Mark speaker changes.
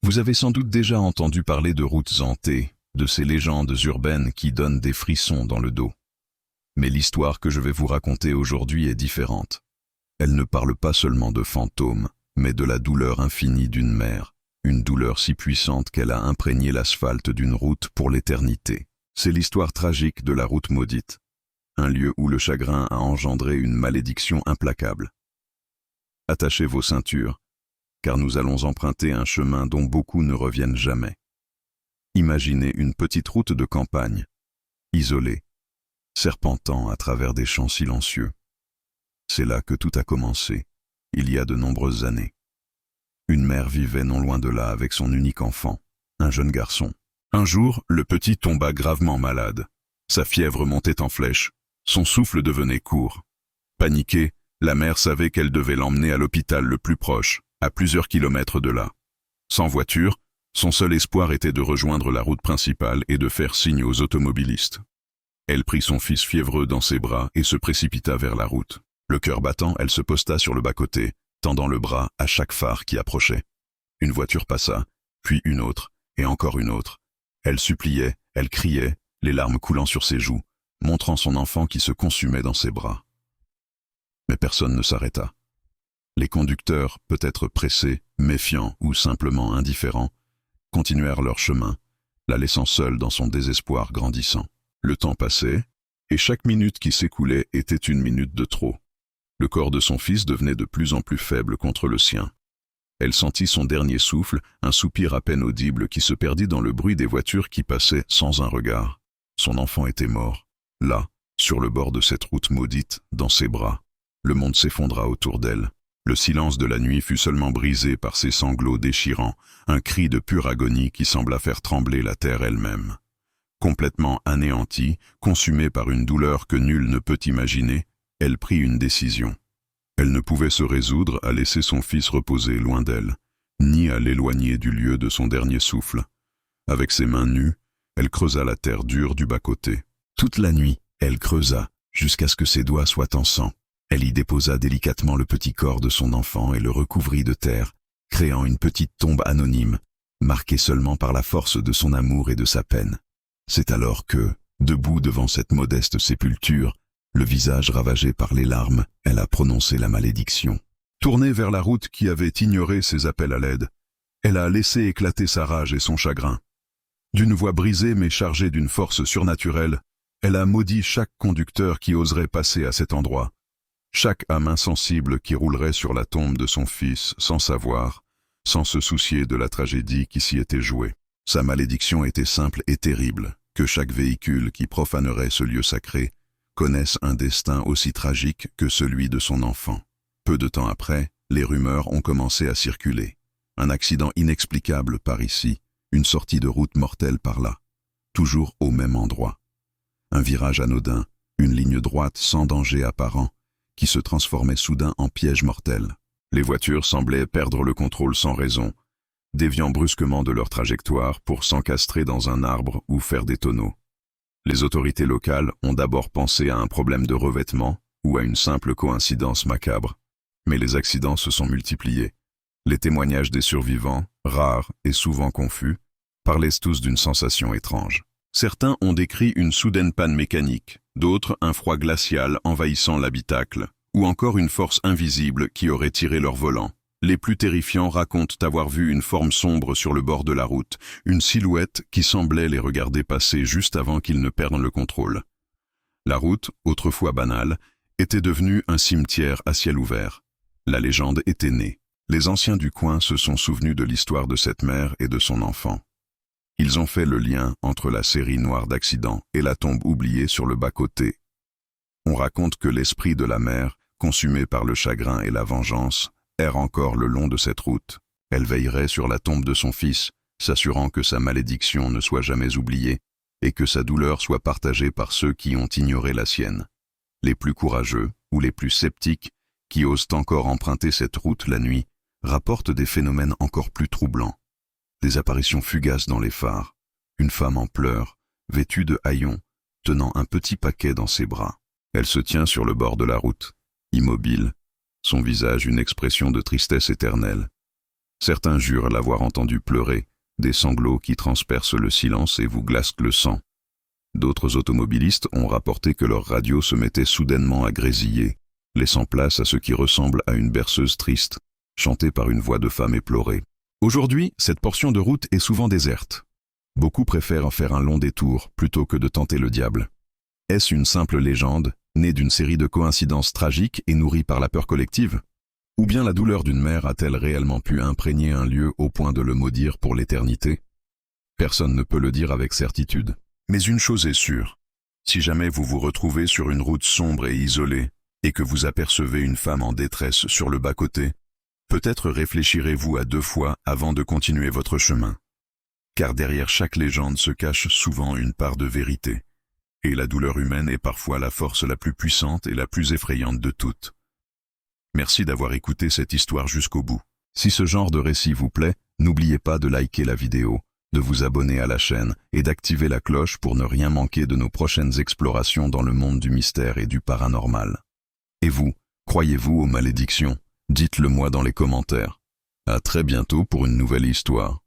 Speaker 1: Vous avez sans doute déjà entendu parler de routes hantées, de ces légendes urbaines qui donnent des frissons dans le dos. Mais l'histoire que je vais vous raconter aujourd'hui est différente. Elle ne parle pas seulement de fantômes, mais de la douleur infinie d'une mère, une douleur si puissante qu'elle a imprégné l'asphalte d'une route pour l'éternité. C'est l'histoire tragique de la route maudite, un lieu où le chagrin a engendré une malédiction implacable. Attachez vos ceintures, car nous allons emprunter un chemin dont beaucoup ne reviennent jamais. Imaginez une petite route de campagne, isolée, serpentant à travers des champs silencieux. C'est là que tout a commencé, il y a de nombreuses années. Une mère vivait non loin de là avec son unique enfant, un jeune garçon. Un jour, le petit tomba gravement malade. Sa fièvre montait en flèche, son souffle devenait court. Paniquée, la mère savait qu'elle devait l'emmener à l'hôpital le plus proche, à plusieurs kilomètres de là. Sans voiture, son seul espoir était de rejoindre la route principale et de faire signe aux automobilistes. Elle prit son fils fiévreux dans ses bras et se précipita vers la route. Le cœur battant, elle se posta sur le bas-côté, tendant le bras à chaque phare qui approchait. Une voiture passa, puis une autre, et encore une autre. Elle suppliait, elle criait, les larmes coulant sur ses joues, montrant son enfant qui se consumait dans ses bras. Mais personne ne s'arrêta. Les conducteurs, peut-être pressés, méfiants ou simplement indifférents, continuèrent leur chemin, la laissant seule dans son désespoir grandissant. Le temps passait, et chaque minute qui s'écoulait était une minute de trop. Le corps de son fils devenait de plus en plus faible contre le sien. Elle sentit son dernier souffle, un soupir à peine audible qui se perdit dans le bruit des voitures qui passaient sans un regard. Son enfant était mort. Là, sur le bord de cette route maudite, dans ses bras. Le monde s'effondra autour d'elle. Le silence de la nuit fut seulement brisé par ces sanglots déchirants, un cri de pure agonie qui sembla faire trembler la terre elle-même. Complètement anéantie, consumée par une douleur que nul ne peut imaginer, elle prit une décision. Elle ne pouvait se résoudre à laisser son fils reposer loin d'elle, ni à l'éloigner du lieu de son dernier souffle. Avec ses mains nues, elle creusa la terre dure du bas-côté. Toute la nuit, elle creusa, jusqu'à ce que ses doigts soient en sang. Elle y déposa délicatement le petit corps de son enfant et le recouvrit de terre, créant une petite tombe anonyme, marquée seulement par la force de son amour et de sa peine. C'est alors que, debout devant cette modeste sépulture, le visage ravagé par les larmes, elle a prononcé la malédiction. Tournée vers la route qui avait ignoré ses appels à l'aide, elle a laissé éclater sa rage et son chagrin. D'une voix brisée mais chargée d'une force surnaturelle, elle a maudit chaque conducteur qui oserait passer à cet endroit, chaque âme insensible qui roulerait sur la tombe de son fils sans savoir, sans se soucier de la tragédie qui s'y était jouée. Sa malédiction était simple et terrible, que chaque véhicule qui profanerait ce lieu sacré connaisse un destin aussi tragique que celui de son enfant. Peu de temps après, les rumeurs ont commencé à circuler. Un accident inexplicable par ici, une sortie de route mortelle par là, toujours au même endroit. Un virage anodin, une ligne droite sans danger apparent, qui se transformait soudain en piège mortel. Les voitures semblaient perdre le contrôle sans raison, déviant brusquement de leur trajectoire pour s'encastrer dans un arbre ou faire des tonneaux. Les autorités locales ont d'abord pensé à un problème de revêtement ou à une simple coïncidence macabre. Mais les accidents se sont multipliés. Les témoignages des survivants, rares et souvent confus, parlaient tous d'une sensation étrange. Certains ont décrit une soudaine panne mécanique, d'autres un froid glacial envahissant l'habitacle, ou encore une force invisible qui aurait tiré leur volant. Les plus terrifiants racontent avoir vu une forme sombre sur le bord de la route, une silhouette qui semblait les regarder passer juste avant qu'ils ne perdent le contrôle. La route, autrefois banale, était devenue un cimetière à ciel ouvert. La légende était née. Les anciens du coin se sont souvenus de l'histoire de cette mère et de son enfant. Ils ont fait le lien entre la série noire d'accidents et la tombe oubliée sur le bas-côté. On raconte que l'esprit de la mère, consumé par le chagrin et la vengeance, erre encore le long de cette route. Elle veillerait sur la tombe de son fils, s'assurant que sa malédiction ne soit jamais oubliée et que sa douleur soit partagée par ceux qui ont ignoré la sienne. Les plus courageux ou les plus sceptiques, qui osent encore emprunter cette route la nuit, rapportent des phénomènes encore plus troublants. Des apparitions fugaces dans les phares, une femme en pleurs, vêtue de haillons, tenant un petit paquet dans ses bras. Elle se tient sur le bord de la route, immobile, son visage une expression de tristesse éternelle. Certains jurent l'avoir entendu pleurer, des sanglots qui transpercent le silence et vous glacent le sang. D'autres automobilistes ont rapporté que leur radio se mettait soudainement à grésiller, laissant place à ce qui ressemble à une berceuse triste, chantée par une voix de femme éplorée. Aujourd'hui, cette portion de route est souvent déserte. Beaucoup préfèrent faire un long détour plutôt que de tenter le diable. Est-ce une simple légende, née d'une série de coïncidences tragiques et nourrie par la peur collective? Ou bien la douleur d'une mère a-t-elle réellement pu imprégner un lieu au point de le maudire pour l'éternité? Personne ne peut le dire avec certitude. Mais une chose est sûre, si jamais vous vous retrouvez sur une route sombre et isolée, et que vous apercevez une femme en détresse sur le bas-côté, peut-être réfléchirez-vous à 2 fois avant de continuer votre chemin. Car derrière chaque légende se cache souvent une part de vérité. Et la douleur humaine est parfois la force la plus puissante et la plus effrayante de toutes. Merci d'avoir écouté cette histoire jusqu'au bout. Si ce genre de récit vous plaît, n'oubliez pas de liker la vidéo, de vous abonner à la chaîne et d'activer la cloche pour ne rien manquer de nos prochaines explorations dans le monde du mystère et du paranormal. Et vous, croyez-vous aux malédictions? Dites-le moi dans les commentaires. À très bientôt pour une nouvelle histoire.